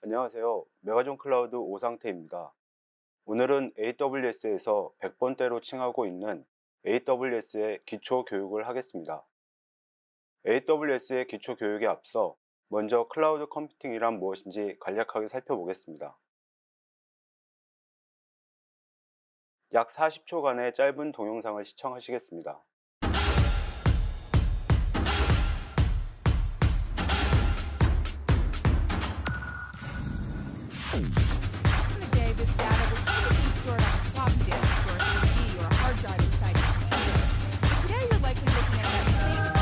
안녕하세요. 메가존 클라우드 오상태입니다. 오늘은 AWS에서 100번대로 칭하고 있는 AWS의 기초 교육을 하겠습니다. AWS의 기초 교육에 앞서 먼저 클라우드 컴퓨팅이란 무엇인지 간략하게 살펴보겠습니다. 약 40초간의 짧은 동영상을 시청하시겠습니다. Back in the day, this data was typically stored on a floppy disk or a CD or a hard drive inside your computer. But today, you're likely looking at that same.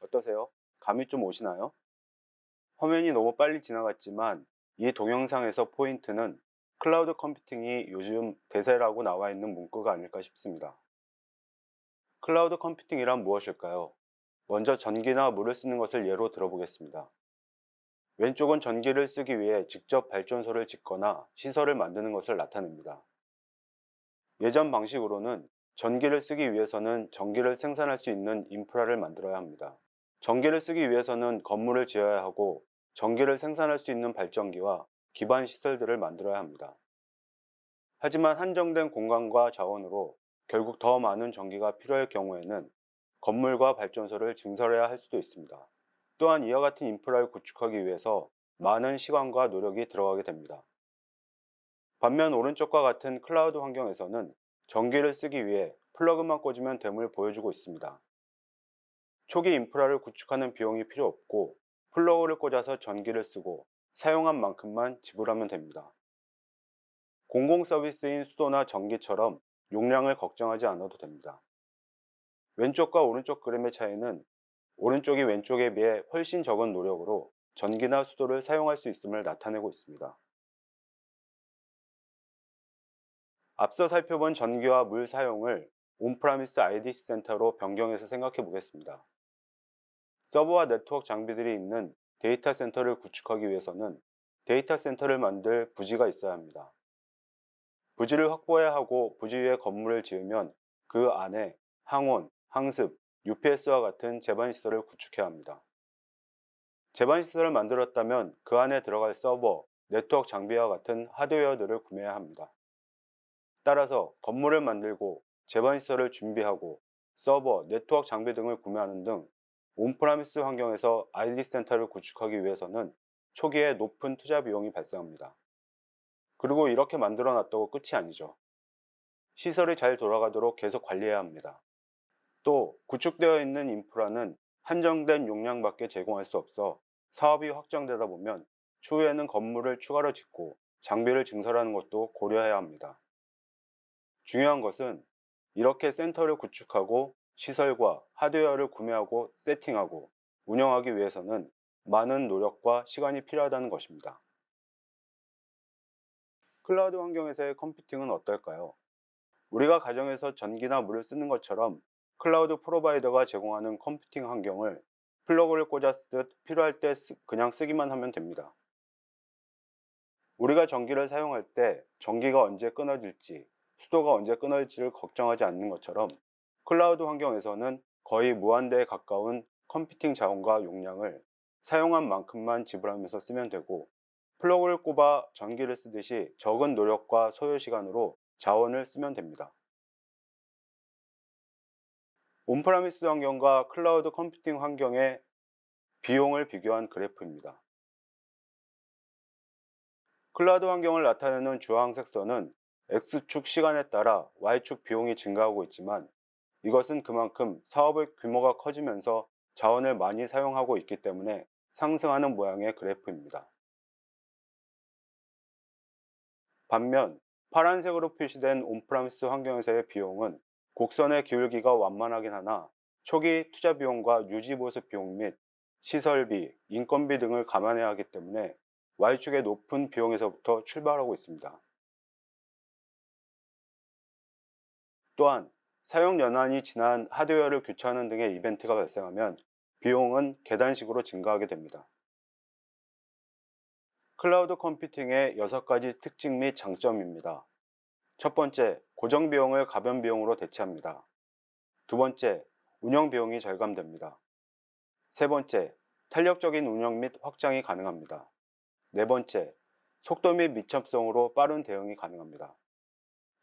어떠세요? 감이 좀 오시나요? 화면이 너무 빨리 지나갔지만 이 동영상에서 포인트는 클라우드 컴퓨팅이 요즘 대세라고 나와 있는 문구가 아닐까 싶습니다. 클라우드 컴퓨팅이란 무엇일까요? 먼저 전기나 물을 쓰는 것을 예로 들어보겠습니다. 왼쪽은 전기를 쓰기 위해 직접 발전소를 짓거나 시설을 만드는 것을 나타냅니다. 예전 방식으로는 전기를 쓰기 위해서는 전기를 생산할 수 있는 인프라를 만들어야 합니다. 전기를 쓰기 위해서는 건물을 지어야 하고 전기를 생산할 수 있는 발전기와 기반 시설들을 만들어야 합니다. 하지만 한정된 공간과 자원으로 결국 더 많은 전기가 필요할 경우에는 건물과 발전소를 증설해야 할 수도 있습니다. 또한 이와 같은 인프라를 구축하기 위해서 많은 시간과 노력이 들어가게 됩니다. 반면 오른쪽과 같은 클라우드 환경에서는 전기를 쓰기 위해 플러그만 꽂으면 됨을 보여주고 있습니다. 초기 인프라를 구축하는 비용이 필요 없고 플러그를 꽂아서 전기를 쓰고 사용한 만큼만 지불하면 됩니다. 공공 서비스인 수도나 전기처럼 용량을 걱정하지 않아도 됩니다. 왼쪽과 오른쪽 그림의 차이는 오른쪽이 왼쪽에 비해 훨씬 적은 노력으로 전기나 수도를 사용할 수 있음을 나타내고 있습니다. 앞서 살펴본 전기와 물 사용을 온프라미스 IDC 센터로 변경해서 생각해 보겠습니다. 서버와 네트워크 장비들이 있는 데이터 센터를 구축하기 위해서는 데이터 센터를 만들 부지가 있어야 합니다. 부지를 확보해야 하고 부지 위에 건물을 지으면 그 안에 항온, 항습, UPS와 같은 제반시설을 구축해야 합니다. 제반시설을 만들었다면 그 안에 들어갈 서버, 네트워크 장비와 같은 하드웨어들을 구매해야 합니다. 따라서 건물을 만들고 제반시설을 준비하고 서버, 네트워크 장비 등을 구매하는 등 온프라미스 환경에서 ID 센터를 구축하기 위해서는 초기에 높은 투자 비용이 발생합니다. 그리고 이렇게 만들어 놨다고 끝이 아니죠. 시설이 잘 돌아가도록 계속 관리해야 합니다. 또 구축되어 있는 인프라는 한정된 용량밖에 제공할 수 없어 사업이 확장되다 보면 추후에는 건물을 추가로 짓고 장비를 증설하는 것도 고려해야 합니다. 중요한 것은 이렇게 센터를 구축하고 시설과 하드웨어를 구매하고 세팅하고 운영하기 위해서는 많은 노력과 시간이 필요하다는 것입니다. 클라우드 환경에서의 컴퓨팅은 어떨까요? 우리가 가정에서 전기나 물을 쓰는 것처럼 클라우드 프로바이더가 제공하는 컴퓨팅 환경을 플러그를 꽂아 쓰듯 필요할 때 그냥 쓰기만 하면 됩니다. 우리가 전기를 사용할 때 전기가 언제 끊어질지, 수도가 언제 끊어질지를 걱정하지 않는 것처럼 클라우드 환경에서는 거의 무한대에 가까운 컴퓨팅 자원과 용량을 사용한 만큼만 지불하면서 쓰면 되고 플러그를 꼽아 전기를 쓰듯이 적은 노력과 소요 시간으로 자원을 쓰면 됩니다. 온프라미스 환경과 클라우드 컴퓨팅 환경의 비용을 비교한 그래프입니다. 클라우드 환경을 나타내는 주황색 선은 X축 시간에 따라 Y축 비용이 증가하고 있지만 이것은 그만큼 사업의 규모가 커지면서 자원을 많이 사용하고 있기 때문에 상승하는 모양의 그래프입니다. 반면 파란색으로 표시된 온프라미스 환경에서의 비용은 곡선의 기울기가 완만하긴 하나 초기 투자 비용과 유지 보수 비용 및 시설비, 인건비 등을 감안해야 하기 때문에 Y축의 높은 비용에서부터 출발하고 있습니다. 또한 사용 연한이 지난 하드웨어를 교체하는 등의 이벤트가 발생하면 비용은 계단식으로 증가하게 됩니다. 클라우드 컴퓨팅의 6가지 특징 및 장점입니다. 첫 번째, 고정 비용을 가변 비용으로 대체합니다. 두 번째, 운영 비용이 절감됩니다. 세 번째, 탄력적인 운영 및 확장이 가능합니다. 네 번째, 속도 및 밀접성으로 빠른 대응이 가능합니다.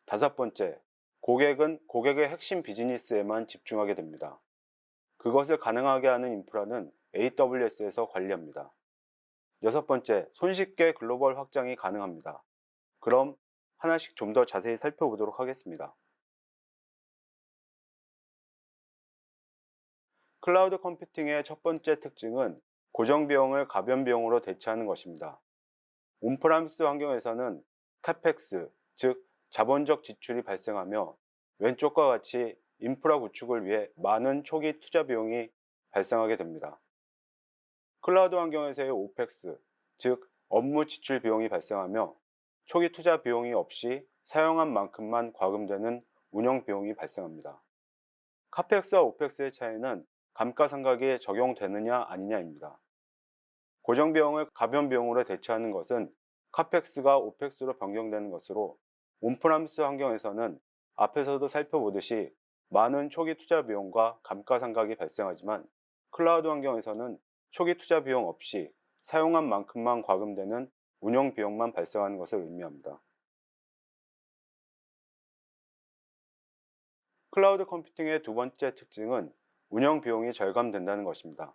다섯 번째, 고객은 고객의 핵심 비즈니스에만 집중하게 됩니다. 그것을 가능하게 하는 인프라는 AWS에서 관리합니다. 여섯 번째, 손쉽게 글로벌 확장이 가능합니다. 그럼 하나씩 좀 더 자세히 살펴보도록 하겠습니다. 클라우드 컴퓨팅의 첫 번째 특징은 고정 비용을 가변 비용으로 대체하는 것입니다. 온프라미스 환경에서는 카펙스, 즉 자본적 지출이 발생하며 왼쪽과 같이 인프라 구축을 위해 많은 초기 투자 비용이 발생하게 됩니다. 클라우드 환경에서의 오펙스, 즉 업무 지출 비용이 발생하며 초기 투자 비용이 없이 사용한 만큼만 과금되는 운영 비용이 발생합니다. 카펙스와 오펙스의 차이는 감가상각에 적용되느냐 아니냐입니다. 고정 비용을 가변 비용으로 대체하는 것은 카펙스가 오펙스로 변경되는 것으로 온프라미스 환경에서는 앞에서도 살펴보듯이 많은 초기 투자 비용과 감가상각이 발생하지만 클라우드 환경에서는 초기 투자 비용 없이 사용한 만큼만 과금되는 운영 비용만 발생하는 것을 의미합니다. 클라우드 컴퓨팅의 두 번째 특징은 운영 비용이 절감된다는 것입니다.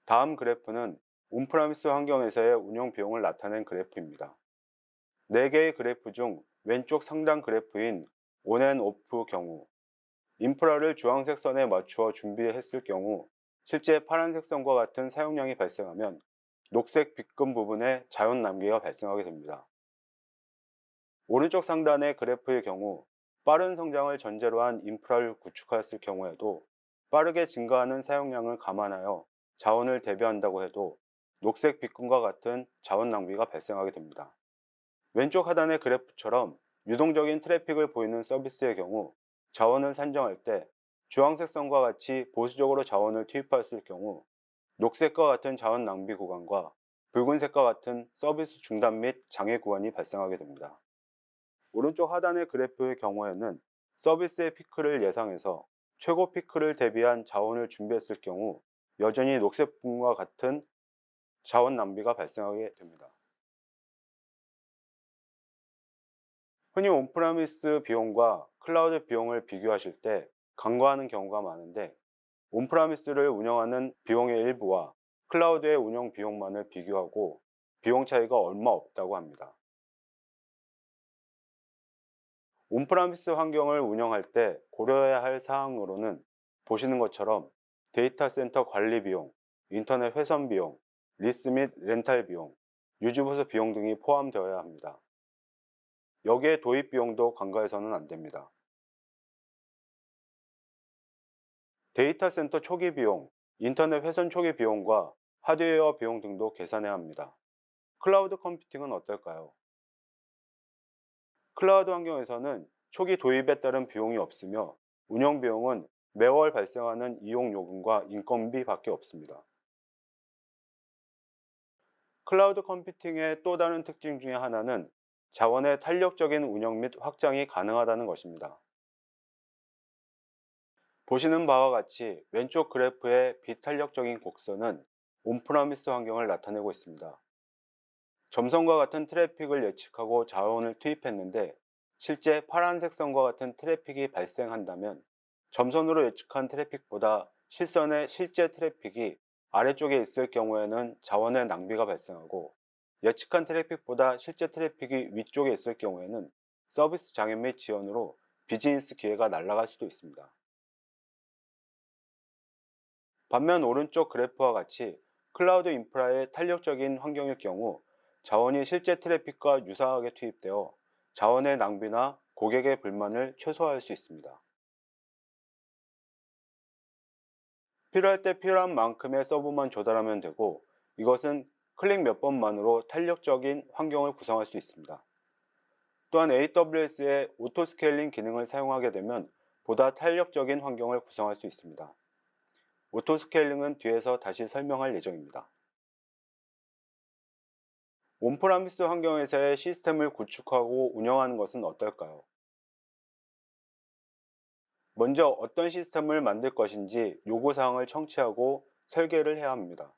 다음 그래프는 온프라미스 환경에서의 운영 비용을 나타낸 그래프입니다. 4개의 그래프 중 왼쪽 상단 그래프인 온앤오프 경우, 인프라를 주황색 선에 맞추어 준비했을 경우 실제 파란색 선과 같은 사용량이 발생하면 녹색 빗금 부분에 자연 남기가 발생하게 됩니다. 오른쪽 상단의 그래프의 경우 빠른 성장을 전제로 한 인프라를 구축하였을 경우에도 빠르게 증가하는 사용량을 감안하여 자원을 대비한다고 해도 녹색 빗금과 같은 자원 낭비가 발생하게 됩니다. 왼쪽 하단의 그래프처럼 유동적인 트래픽을 보이는 서비스의 경우 자원을 산정할 때 주황색 선과 같이 보수적으로 자원을 투입하였을 경우 녹색과 같은 자원 낭비 구간과 붉은색과 같은 서비스 중단 및 장애 구간이 발생하게 됩니다. 오른쪽 하단의 그래프의 경우에는 서비스의 피크를 예상해서 최고 피크를 대비한 자원을 준비했을 경우 여전히 녹색 부분과 같은 자원 낭비가 발생하게 됩니다. 흔히 온프라미스 비용과 클라우드 비용을 비교하실 때 간과하는 경우가 많은데 온프라미스를 운영하는 비용의 일부와 클라우드의 운영 비용만을 비교하고 비용 차이가 얼마 없다고 합니다. 온프라미스 환경을 운영할 때 고려해야 할 사항으로는 보시는 것처럼 데이터 센터 관리 비용, 인터넷 회선 비용, 리스 및 렌탈 비용, 유지보수 비용 등이 포함되어야 합니다. 여기에 도입 비용도 간과해서는 안 됩니다. 데이터 센터 초기 비용, 인터넷 회선 초기 비용과 하드웨어 비용 등도 계산해야 합니다. 클라우드 컴퓨팅은 어떨까요? 클라우드 환경에서는 초기 도입에 따른 비용이 없으며 운영 비용은 매월 발생하는 이용 요금과 인건비밖에 없습니다. 클라우드 컴퓨팅의 또 다른 특징 중에 하나는 자원의 탄력적인 운영 및 확장이 가능하다는 것입니다. 보시는 바와 같이 왼쪽 그래프의 비탄력적인 곡선은 온프라미스 환경을 나타내고 있습니다. 점선과 같은 트래픽을 예측하고 자원을 투입했는데 실제 파란색 선과 같은 트래픽이 발생한다면 점선으로 예측한 트래픽보다 실선의 실제 트래픽이 아래쪽에 있을 경우에는 자원의 낭비가 발생하고 예측한 트래픽보다 실제 트래픽이 위쪽에 있을 경우에는 서비스 장애 및 지연으로 비즈니스 기회가 날아갈 수도 있습니다. 반면 오른쪽 그래프와 같이 클라우드 인프라의 탄력적인 환경일 경우 자원이 실제 트래픽과 유사하게 투입되어 자원의 낭비나 고객의 불만을 최소화할 수 있습니다. 필요할 때 필요한 만큼의 서버만 조달하면 되고 이것은 클릭 몇 번만으로 탄력적인 환경을 구성할 수 있습니다. 또한 AWS의 오토스케일링 기능을 사용하게 되면 보다 탄력적인 환경을 구성할 수 있습니다. 오토스케일링은 뒤에서 다시 설명할 예정입니다. 온프라미스 환경에서의 시스템을 구축하고 운영하는 것은 어떨까요? 먼저 어떤 시스템을 만들 것인지 요구사항을 청취하고 설계를 해야 합니다.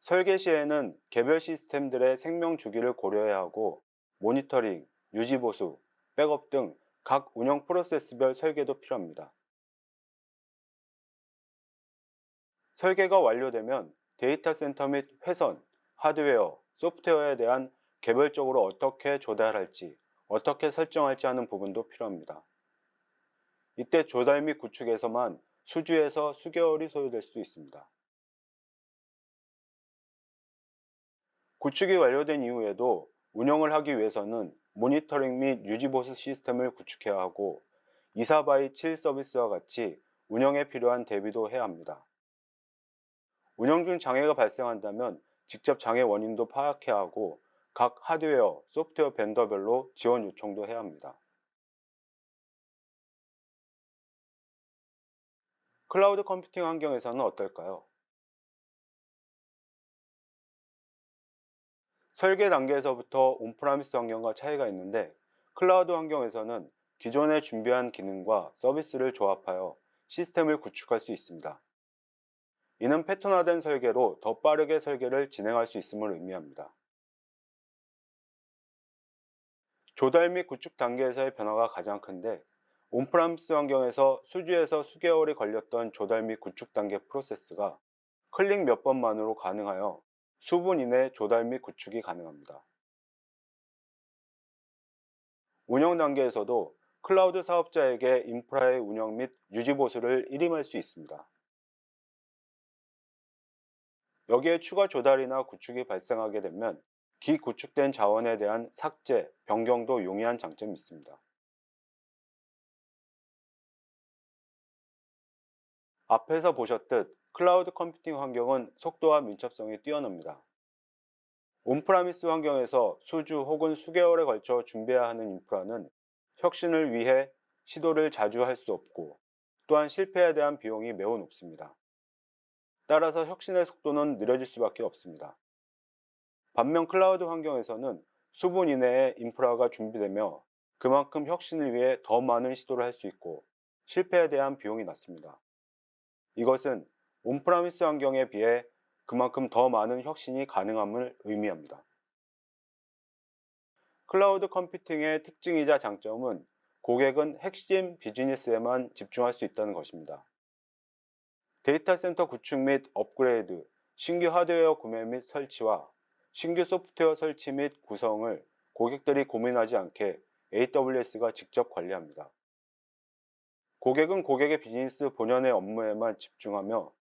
설계 시에는 개별 시스템들의 생명 주기를 고려해야 하고 모니터링, 유지보수, 백업 등 각 운영 프로세스별 설계도 필요합니다. 설계가 완료되면 데이터 센터 및 회선, 하드웨어, 소프트웨어에 대한 개별적으로 어떻게 조달할지, 어떻게 설정할지 하는 부분도 필요합니다. 이때 조달 및 구축에서만 수주에서 수개월이 소요될 수 있습니다. 구축이 완료된 이후에도 운영을 하기 위해서는 모니터링 및 유지보수 시스템을 구축해야 하고 24x7 서비스와 같이 운영에 필요한 대비도 해야 합니다. 운영 중 장애가 발생한다면 직접 장애 원인도 파악해야 하고 각 하드웨어, 소프트웨어 벤더별로 지원 요청도 해야 합니다. 클라우드 컴퓨팅 환경에서는 어떨까요? 설계 단계에서부터 온프라미스 환경과 차이가 있는데 클라우드 환경에서는 기존에 준비한 기능과 서비스를 조합하여 시스템을 구축할 수 있습니다. 이는 패턴화된 설계로 더 빠르게 설계를 진행할 수 있음을 의미합니다. 조달 및 구축 단계에서의 변화가 가장 큰데 온프라미스 환경에서 수주에서 수개월이 걸렸던 조달 및 구축 단계 프로세스가 클릭 몇 번만으로 가능하여 수분 이내 조달 및 구축이 가능합니다. 운영 단계에서도 클라우드 사업자에게 인프라의 운영 및 유지 보수를 일임할 수 있습니다. 여기에 추가 조달이나 구축이 발생하게 되면 기구축된 자원에 대한 삭제, 변경도 용이한 장점이 있습니다. 앞에서 보셨듯 클라우드 컴퓨팅 환경은 속도와 민첩성이 뛰어납니다. 온프라미스 환경에서 수주 혹은 수개월에 걸쳐 준비해야 하는 인프라는 혁신을 위해 시도를 자주 할 수 없고 또한 실패에 대한 비용이 매우 높습니다. 따라서 혁신의 속도는 느려질 수밖에 없습니다. 반면 클라우드 환경에서는 수분 이내에 인프라가 준비되며 그만큼 혁신을 위해 더 많은 시도를 할 수 있고 실패에 대한 비용이 낮습니다. 이것은 온프라미스 환경에 비해 그만큼 더 많은 혁신이 가능함을 의미합니다. 클라우드 컴퓨팅의 특징이자 장점은 고객은 핵심 비즈니스에만 집중할 수 있다는 것입니다. 데이터 센터 구축 및 업그레이드, 신규 하드웨어 구매 및 설치와 신규 소프트웨어 설치 및 구성을 고객들이 고민하지 않게 AWS가 직접 관리합니다. 고객은 고객의 비즈니스 본연의 업무에만 집중하며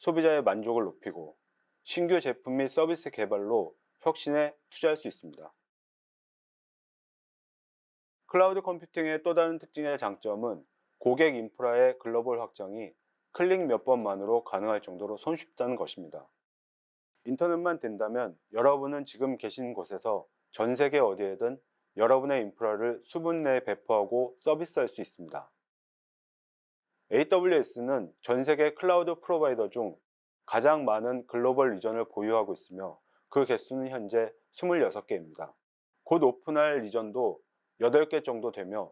소비자의 만족을 높이고 신규 제품 및 서비스 개발로 혁신에 투자할 수 있습니다. 클라우드 컴퓨팅의 또 다른 특징의 장점은 고객 인프라의 글로벌 확장이 클릭 몇 번만으로 가능할 정도로 손쉽다는 것입니다. 인터넷만 된다면 여러분은 지금 계신 곳에서 전 세계 어디에든 여러분의 인프라를 수분 내에 배포하고 서비스할 수 있습니다. AWS는 전 세계 클라우드 프로바이더 중 가장 많은 글로벌 리전을 보유하고 있으며 그 개수는 현재 26개입니다. 곧 오픈할 리전도 8개 정도 되며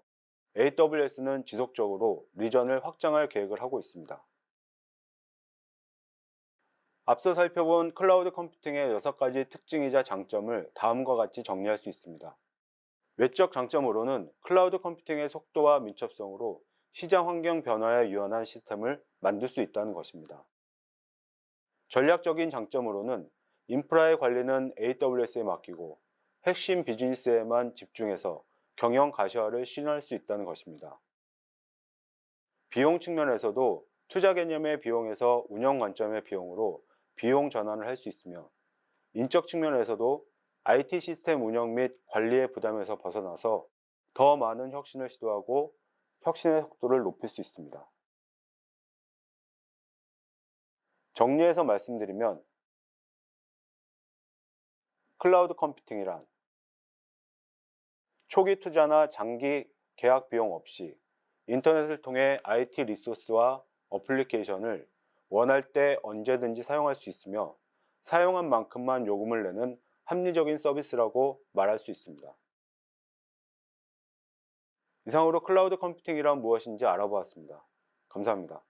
AWS는 지속적으로 리전을 확장할 계획을 하고 있습니다. 앞서 살펴본 클라우드 컴퓨팅의 6가지 특징이자 장점을 다음과 같이 정리할 수 있습니다. 외적 장점으로는 클라우드 컴퓨팅의 속도와 민첩성으로 시장 환경 변화에 유연한 시스템을 만들 수 있다는 것입니다. 전략적인 장점으로는 인프라의 관리는 AWS에 맡기고 핵심 비즈니스에만 집중해서 경영 가시화를 실현할 수 있다는 것입니다. 비용 측면에서도 투자 개념의 비용에서 운영 관점의 비용으로 비용 전환을 할 수 있으며 인적 측면에서도 IT 시스템 운영 및 관리의 부담에서 벗어나서 더 많은 혁신을 시도하고 혁신의 속도를 높일 수 있습니다. 정리해서 말씀드리면 클라우드 컴퓨팅이란 초기 투자나 장기 계약 비용 없이 인터넷을 통해 IT 리소스와 어플리케이션을 원할 때 언제든지 사용할 수 있으며 사용한 만큼만 요금을 내는 합리적인 서비스라고 말할 수 있습니다. 이상으로 클라우드 컴퓨팅이란 무엇인지 알아보았습니다. 감사합니다.